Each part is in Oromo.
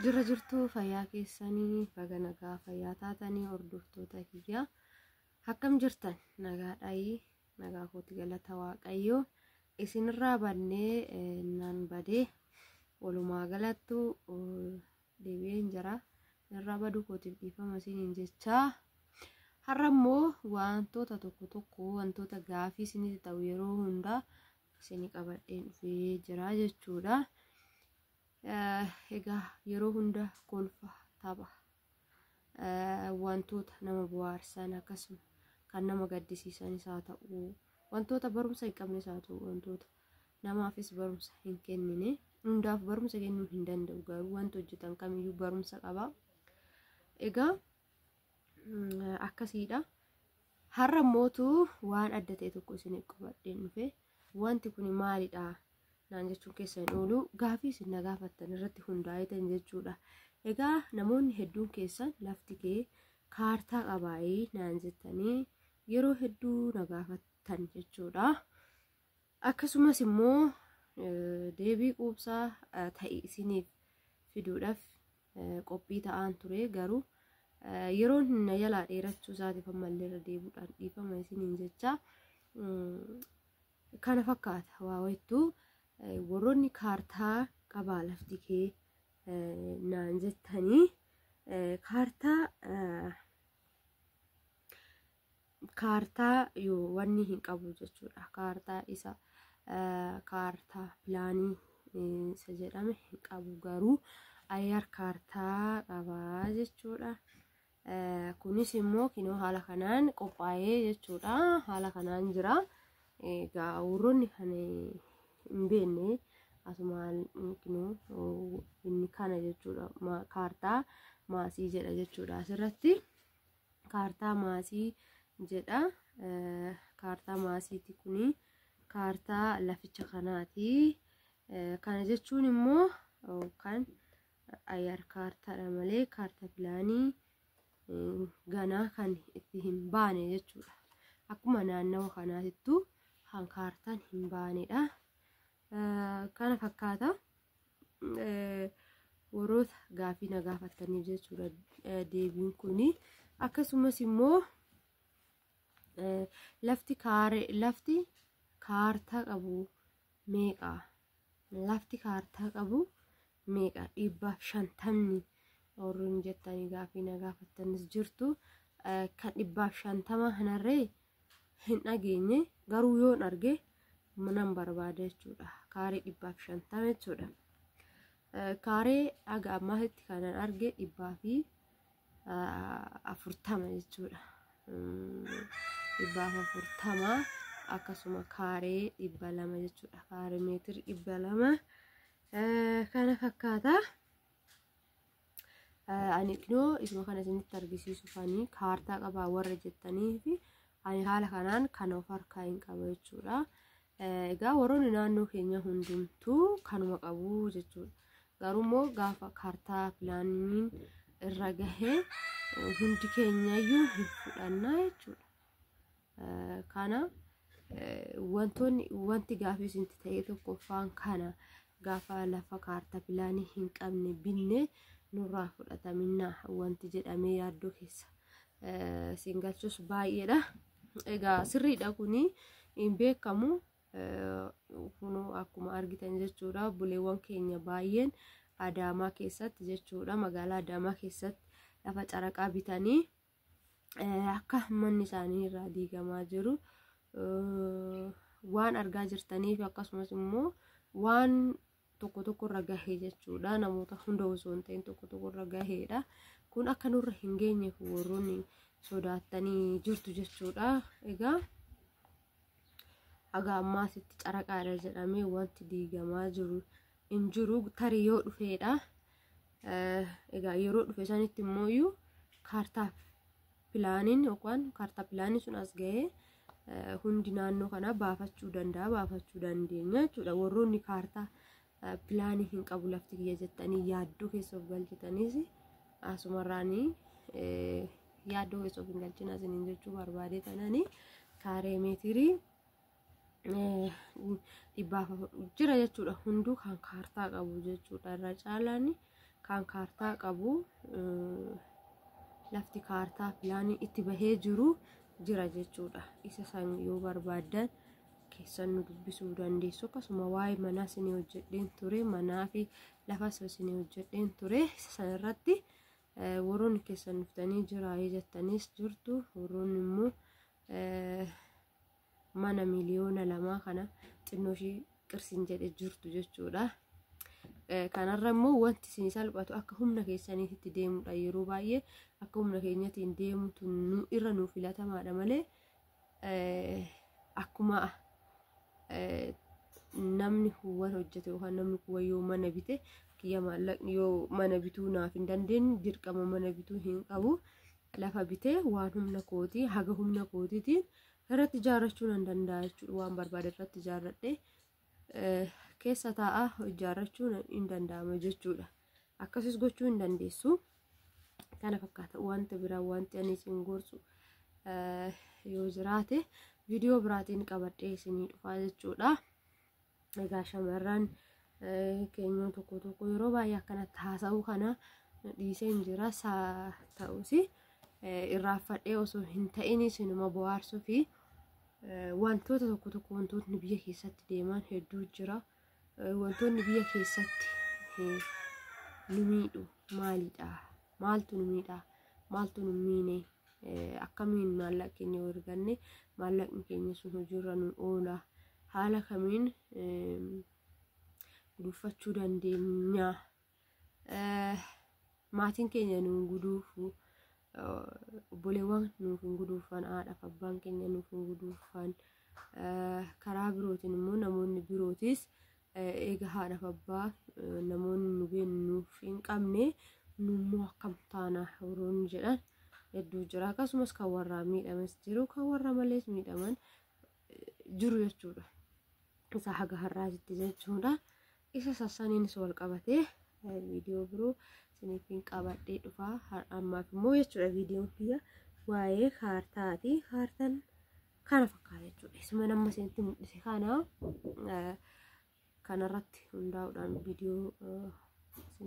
Jira jirtuu fayyaa keessanii baga nagaa fayyaa taatanii hordoftoota kiyyaa akkam jirtan nagaadhaayii nagaa kooti galata waaqayyoo isinirraa bannee naan badee walumaa galattu deebi'een jira irraa baduu kootiif dhiifama isiniin jechaa har'ammoo wantoota tokko wantoota gaafii isinitti ta'u yeroo hundaa isinii qabadheen dhufee jira jechuudha. Egaa yeroo hunda kolfa tapha wantoota nama bohaarsan akkasuma kan nama gaddisiisanis haa ta'u wantoota barumsa hin qabnes haa ta'u wantoota namaafis barumsa hin kennine hundaaf barumsa kennuu hin danda'u garuu wanti hojjetan kamiyyuu barumsa qaba. Egaa akkasiidha. Har'a mootu waan adda ta'e tokko isiniif qabadheen dhufe wanti kun maalidha naan jechuun keessan oolu gaafii isin na gaafattan irratti hundaa'etan jechuudha. Egaa namoonni hedduun keessan lafti kee kaartaa qabaayee naan jettanii yeroo hedduu na gaafattan jechuudha. Akkasumas immoo deebii quubsaa ta'e isiniif fiduudhaaf qophii ta'aan ture garuu yeroon na jalaa dheerachuu isaatiif ammallee irra deebuudhaan dhiifama isiniin jecha kana fakkaata waa wayittuu warroonni kaartaa qabaa lafti kee naan jettanii kaartaa yoo wanni hin qabu jechuudha. Kaartaa isa kaartaa pilaanii isa jedhame hin qabu garuu ayyaar kaartaa qabaa jechuudha. Kunis immoo kinoo haala kanaan qophaa'ee jechuudha. Haala kanaan jira. Egaa warroonni kan hin beekne asumaan kinoo inni kana jechuudha. Kaartaa maasii jedha jechuudha. Asirratti kaartaa maasii jedha. Kaartaa maasiiti kuni kaartaa laficha kanaati. Kana jechuun immoo kan ayyaar kaartaadha malee kaartaa pilaanii ganaa kan itti hin baane jechuudha. Akkuma naannawa kanaatittu kan kaartaan hin baanedha. Kana fakkaata warroota gaafii na gaafattaniif jechuudha deebiin kuni. Akkasumas immoo lafti kaartaa qabu meeqa? Lafti kaartaa qabu meeqa? 150 warroonni jettanii gaafii na gaafattanis jirtu. Kan 150 kanarree hin dhageenye garuu yoon arge manan barbaada jechuudha. Kaaree 150 jechuudha. Kaaree aga ammaatti kanan arge 140 jechuudha. 140 akkasuma kaaree 200 jechuudha. Kaaree meetira 200 kana fakkaata. Ani kinoo isuma kana isinitti argisiisuufanii kaartaa qabaa warra jettanii fi ani haala kanaan kan of harkaa hin qabu jechuudha. Egaa warroonni naannoo keenya hundumtuu kanuma qabu jechuudha. Garuu immoo gaafa kaartaa pilaaniin irra gahee hundi keenyayyuu hin fudhannaa jechuudha. Kana wanti gaafii isinitti ta'e tokkoffaan kana gaafa lafa kaartaa pilaanii hin qabne binne nurraa fudhataminaa wanti jedhamee yaaddoo keessa singalchus baay'eedha. Egaa sirriidha kuni hin beekamu kunoo akkuma argitan jechuudha. Buleewwan keenya baay'een Adaamaa keessatti jechuudha magaalaa Adaamaa keessatti lafa caraqaa bitanii akka manni isaanii irraa diigamaa jiru waan argaa jirtaniif akkasumas immoo waan tokko irra gahee jechuudha. Namoota hunda osoo hin ta'in tokko irra gaheedha. Kun akka nurra hin geenyeef warroonni sodaattanii jirtu jechuudha. Egaa aga ammaasitti caraqaadha jedhamee wanti diigamaa jiru hin jiru tarii yoo dhufeedha. Egaa yeroo dhufe sanitti immoo kaartaa pilaaniin yookaan kaartaa pilaanii sun as gahee hundi naannoo kana baafachuu dandeenya jechuudha. Warroonni kaartaa pilaanii hin qabu lafti kiyya jettanii yaaddoo keessa of galchitaniis asumarraanii yaaddoo keessa of hin galchina isiniin jechuu barbaade tananii kaaree meetirii dhibbaaf jira jechuudha. Hunduu kan kaartaa qabu jechuudha. Irra caalaan kan kaartaa qabu lafti kaartaa pilaanii itti bahee jiru jira jechuudha. Isa san yoo barbaadan keessan nu dubbisuu dandeessu. Akkasuma waa'ee manaa isinii hojjedheen ture, manaa fi lafas isinii hojjedheen ture. Isa san irratti warroonni keessan dhuftanii jira jettanis jirtu, warroonni immoo mana miliyoona 2 kana xinnoo ishii qirsiin jedhe jirtu jechuudha. Kanarra immoo wanti isin salphatu akka humna keessaniitti deemudha. Yeroo baay'ee akka humna keenyatiin deemutu irra nu filatamaadha malee akkuma namni huwwan hojjete yookaan namni kuwa yoo mana bite kiyya maallaqni yoo mana bituu naaf hin dandeenye dirqama mana bituu hin qabu. Lafa bitee waan humna kootii haga humna kootiitiin irratti ijaarrachuu nan danda'a jechuudha. Waan barbaade irratti ijaarradhee keessa taa'aa ijaarrachuu hin danda'ama jechuudha. Akkasis gochuu hin dandeessu. Kana fakkaata. Wanta biraa wanti ani isin gorsu yoo jiraate viidiyoo biraatiin qabadhee isinii dhufaa jechuudha. Egaa shamarran keenya tokko yeroo baay'ee akkanatti haasa'uu kana dhiisee hin jira. Ta'us irraanfadhee osoo hin ta'in isinuma bohaarsuu fi wantoota tokko wantootni biyya keessatti deeman hedduu jira. Wantoonni biyya keessatti nu miidhu maalidha? Maaltu nu miidha? Maaltu nu miine? Akkamiin maallaqa keenya yoo arganne maallaqni keenya sun hojiirra nu oola? Haala kamiin guduunfachuu dandeenya? Maatiin keenya nu guduunfu, obboleewwan nuuf hin guduunfan, haadhaaf abbaan keenya nuuf hin guduunfan. Karaa birootiin immoo namoonni birootis eega haadhaaf abbaa namoonni nu nuuf hin qabne nummoo akkam taana warroonni jedhan hedduu jira. Akkasumas kan warraa miidhames jiru, kan warra malees miidhaman jiru jechuudha. Isa haga har'aatti jechuudha. Isa sassaniinis wal qabatee viidiyoo biroo isiniif qabadhee dhufaa. Ammaaf immoo jechuudha viidiyoon kiyya waa'ee kaartaati. Kaartaan kana fakkaata jechuudha. Isuma nama isinitti mul'ise kana kanarratti hundaa'uudhaan viidiyoo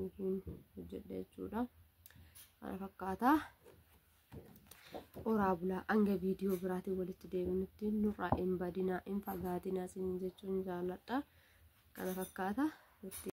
isiniif hojjedhe jechuudha. Kana fakkaata. Oraa bulaa hanga viidiyoo biraatiin walitti deebinutti nurraa hin badinaa, hin fagaatinaa isiniin jechuun jaalladha. Kana fakkaata.